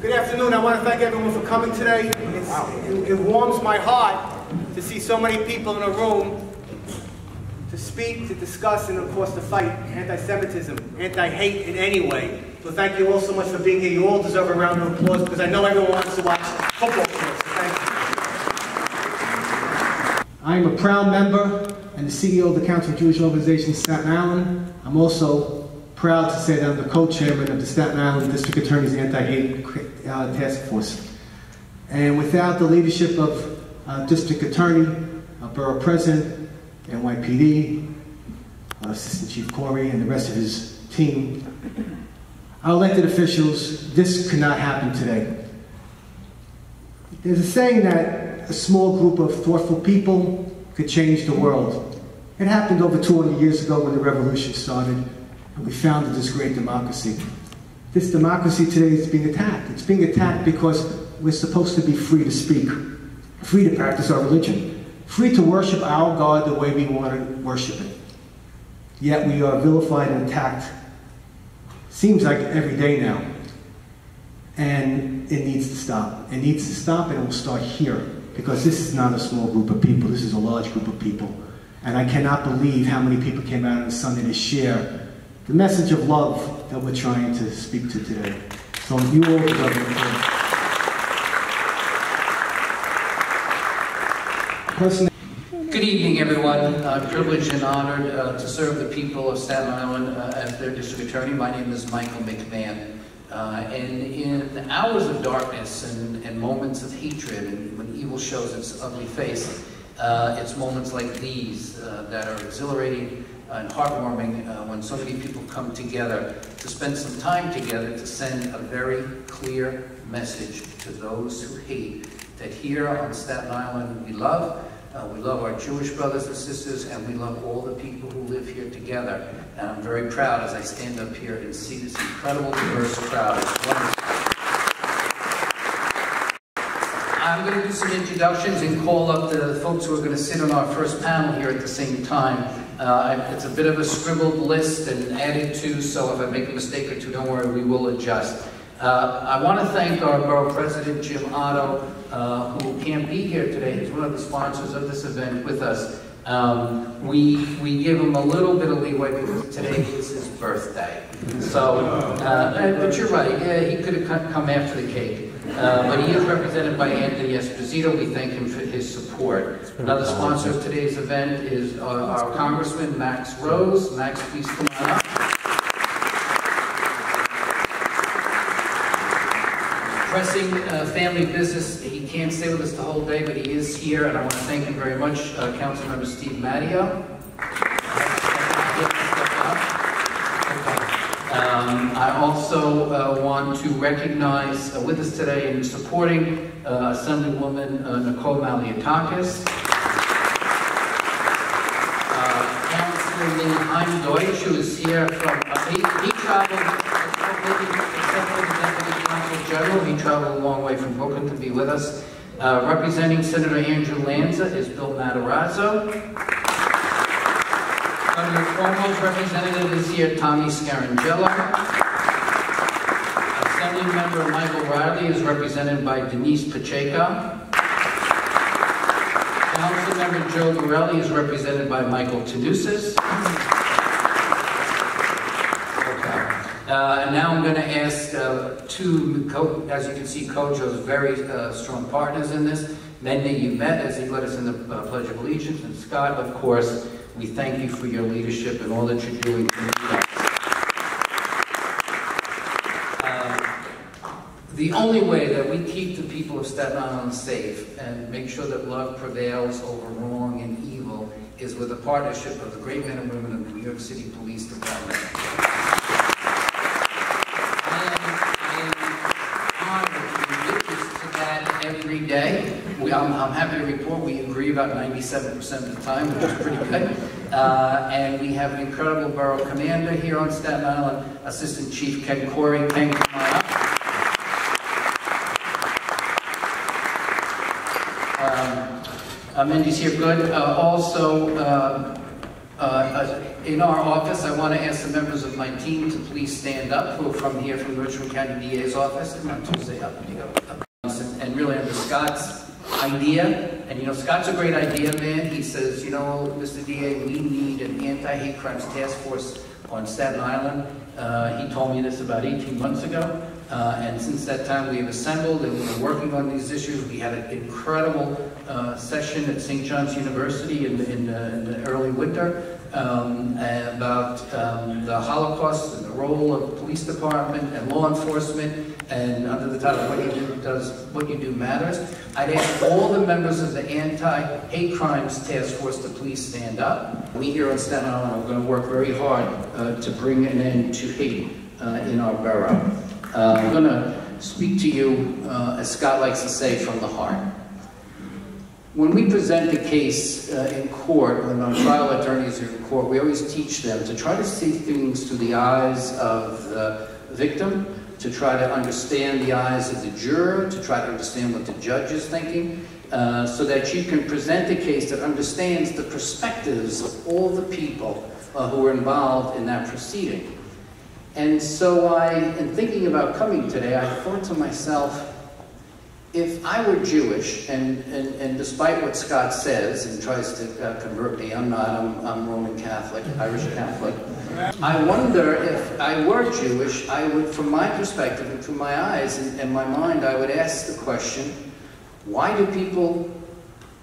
Good afternoon. I want to thank everyone for coming today. It warms my heart to see so many people in a room to speak, to discuss, and of course to fight anti-Semitism, anti-hate in any way. So thank you all so much for being here. You all deserve a round of applause because I know everyone wants to watch football games. So thank you. I am a proud member and the CEO of the Council of Jewish Organizations Staten Island. I'm also proud to say that I'm the co-chairman of the Staten Island District Attorney's Anti-Hate Task Force. And without the leadership of District Attorney, Borough President, NYPD, Assistant Chief Corey, and the rest of his team, our elected officials, this could not happen today. There's a saying that a small group of thoughtful people could change the world. It happened over 200 years ago when the revolution started, and we founded this great democracy. This democracy today is being attacked. It's being attacked because we're supposed to be free to speak, free to practice our religion, free to worship our God the way we want to worship it. Yet we are vilified and attacked, seems like every day now. And it needs to stop. It needs to stop, and it will start here, because this is not a small group of people. This is a large group of people. And I cannot believe how many people came out on Sunday to share the message of love that we're trying to speak to today. So you all deserve an applause. Personally, good evening, everyone. I'm privileged and honored to serve the people of Staten Island as their district attorney. My name is Michael McMahon. And in hours of darkness and moments of hatred, and when evil shows its ugly face, it's moments like these that are exhilarating and heartwarming when so many people come together to spend some time together to send a very clear message to those who hate, that here on Staten Island we love our Jewish brothers and sisters, and we love all the people who live here together. And I'm very proud as I stand up here and see this incredible, diverse crowd. It's wonderful. I'm going to do some introductions and call up the folks who are going to sit on our first panel here at the same time. It's a bit of a scribbled list and added to, so if I make a mistake or two, don't worry, we will adjust. I want to thank our Borough President, Jim Otto, who can't be here today. He's one of the sponsors of this event with us. We give him a little bit of leeway because today is his birthday. So, but you're right, yeah, he could have come after the cake. But he is represented by Anthony Esposito. We thank him for his support. Another sponsor of today's event is our Congressman, Max Rose. Max, please come on up. Pressing family business, he can't stay with us the whole day, but he is here, and I want to thank him very much, Councilmember Steve Matteo. I also want to recognize with us today and supporting Assemblywoman Nicole Maliatakis, Councilman Heim Deutsch, who is here from, he traveled, General. He traveled a long way from Brooklyn to be with us. Representing Senator Andrew Lanza is Bill Matarazzo. Governor Cuomo's representative is here, Tommy Scarangella. Assembly member Michael Riley is represented by Denise Pacheco. Council member Joe Borelli is represented by Michael Tanusis. And now I'm going to ask two, as you can see, COJO's very strong partners in this. Mende, you met as he led us in the Pledge of Allegiance, and Scott, of course, we thank you for your leadership and all that you're doing to lead us. The only way that we keep the people of Staten Island safe and make sure that love prevails over wrong and evil is with the partnership of the great men and women of the New York City Police Department. Every day. I'm happy to report we agree about 97% of the time, which is pretty good. And we have an incredible borough commander here on Staten Island, Assistant Chief Ken Corey. Ken, come on up. Mindy's here, good. Also, in our office, I want to ask the members of my team to please stand up, who are from here, from the Richmond County DA's office. Come on, Tuesday, up you go. And really under Scott's idea, and you know, Scott's a great idea man. He says, you know, Mr. DA, we need an anti-hate crimes task force on Staten Island. He told me this about 18 months ago, and since that time we have assembled and we've been working on these issues. We had an incredible session at St. John's University in the early winter about the Holocaust and the role of the police department and law enforcement, and under the title What You Do Matters. I'd ask all the members of the Anti-Hate Crimes Task Force to please stand up. We here on Staten Island are going to work very hard to bring an end to hate in our borough. I'm going to speak to you, as Scott likes to say, from the heart. When we present a case in court, when our trial attorneys are in court, we always teach them to try to see things through the eyes of the victim, to try to understand the eyes of the juror, to try to understand what the judge is thinking, so that you can present a case that understands the perspectives of all the people who are involved in that proceeding. And so in thinking about coming today, I thought to myself, if I were Jewish, and despite what Scott says and tries to convert me, I'm not, I'm Roman Catholic, Irish Catholic. I wonder if I were Jewish, I would, from my perspective and through my eyes and my mind, I would ask the question, why do people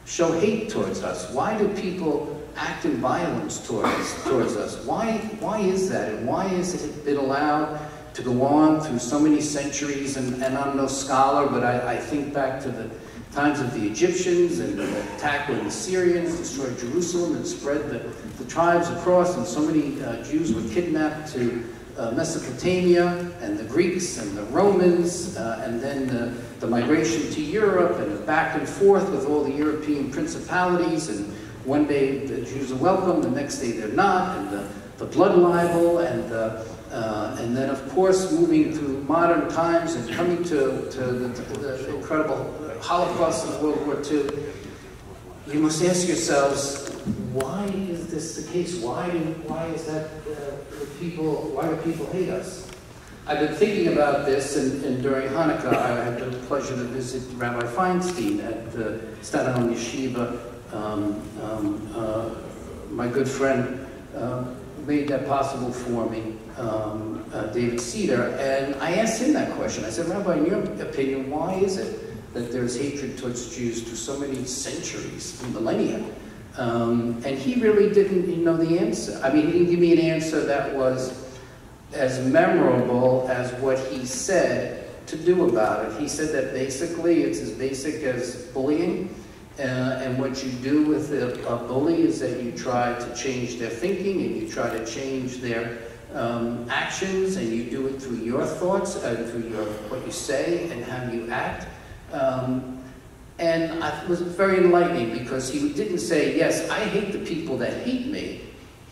show hate towards us? Why do people act in violence towards us? Why is that? And why has it been allowed to go on through so many centuries? And I'm no scholar, but I think back to the times of the Egyptians and the attack when the Syrians destroyed Jerusalem and spread the tribes across, and so many Jews were kidnapped to Mesopotamia, and the Greeks and the Romans, and then the migration to Europe, and the back and forth with all the European principalities, and one day the Jews are welcome, the next day they're not, and the blood libel, and then of course moving through modern times and coming to the incredible Holocaust of World War II. You must ask yourselves, why is this the case? Why is that why do people hate us? I've been thinking about this, and during Hanukkah I had the pleasure to visit Rabbi Feinstein at the Staten Island Yeshiva. My good friend made that possible for me, David Cedar, and I asked him that question. I said, Rabbi, in your opinion, why is it that there's hatred towards Jews through so many centuries, millennia? And he really didn't know the answer. I mean, he didn't give me an answer that was as memorable as what he said to do about it. He said that basically it's as basic as bullying, and what you do with a bully is that you try to change their thinking, and you try to change their actions, and you do it through your thoughts, and through what you say and how you act. And it was very enlightening, because he didn't say, yes, I hate the people that hate me.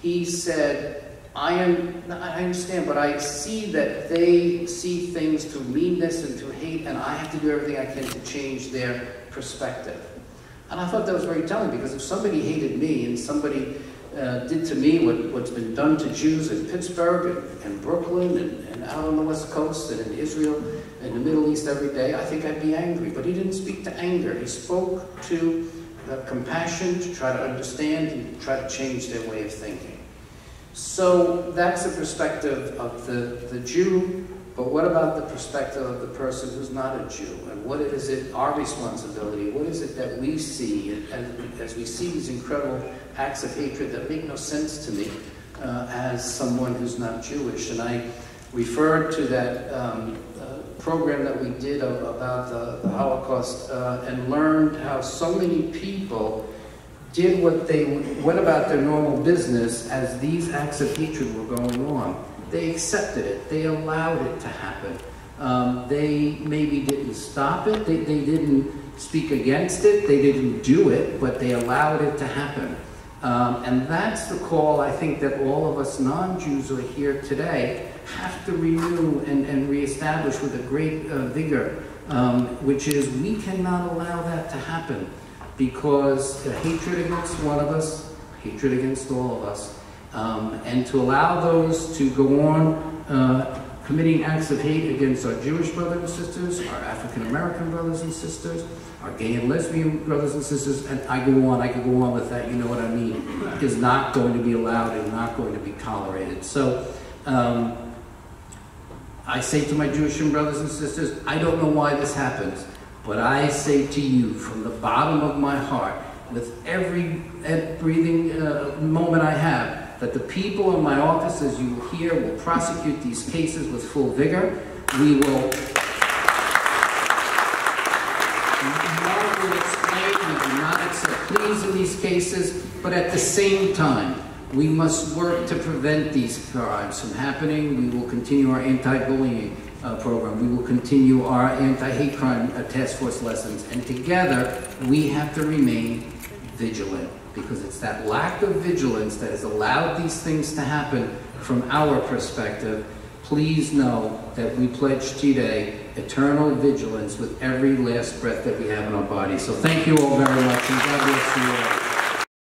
He said, I understand, but I see that they see things through meanness and through hate, and I have to do everything I can to change their perspective. And I thought that was very telling, because if somebody hated me and somebody did to me what's been done to Jews in Pittsburgh and Brooklyn and out on the West Coast and in Israel and the Middle East every day, I think I'd be angry. But he didn't speak to anger. He spoke to compassion, to try to understand and try to change their way of thinking. So that's the perspective of the Jew, but what about the perspective of the person who's not a Jew? And what is it, our responsibility? What is it that we see as we see these incredible acts of hatred that make no sense to me as someone who's not Jewish? And I referred to that program that we did about the Holocaust and learned how so many people did went about their normal business as these acts of hatred were going on. They accepted it. They allowed it to happen. They maybe didn't stop it. They didn't speak against it. They didn't do it, but they allowed it to happen. And that's the call, I think, that all of us non-Jews who are here today have to renew and reestablish with a great vigor, which is we cannot allow that to happen, because hatred against one of us, hatred against all of us, and to allow those to go on committing acts of hate against our Jewish brothers and sisters, our African American brothers and sisters, our gay and lesbian brothers and sisters, and I could go on with that, you know what I mean, is not going to be allowed and not going to be tolerated. So I say to my Jewish brothers and sisters, I don't know why this happens, but I say to you from the bottom of my heart, with every breathing moment I have, that the people in my office, as you will hear, will prosecute these cases with full vigor. We will explain we do not accept pleas in these cases, but at the same time, we must work to prevent these crimes from happening. We will continue our anti-bullying program. We will continue our anti-hate crime task force lessons. And together, we have to remain vigilant, because it's that lack of vigilance that has allowed these things to happen from our perspective. Please know that we pledge today eternal vigilance with every last breath that we have in our body. So thank you all very much, and God bless you all.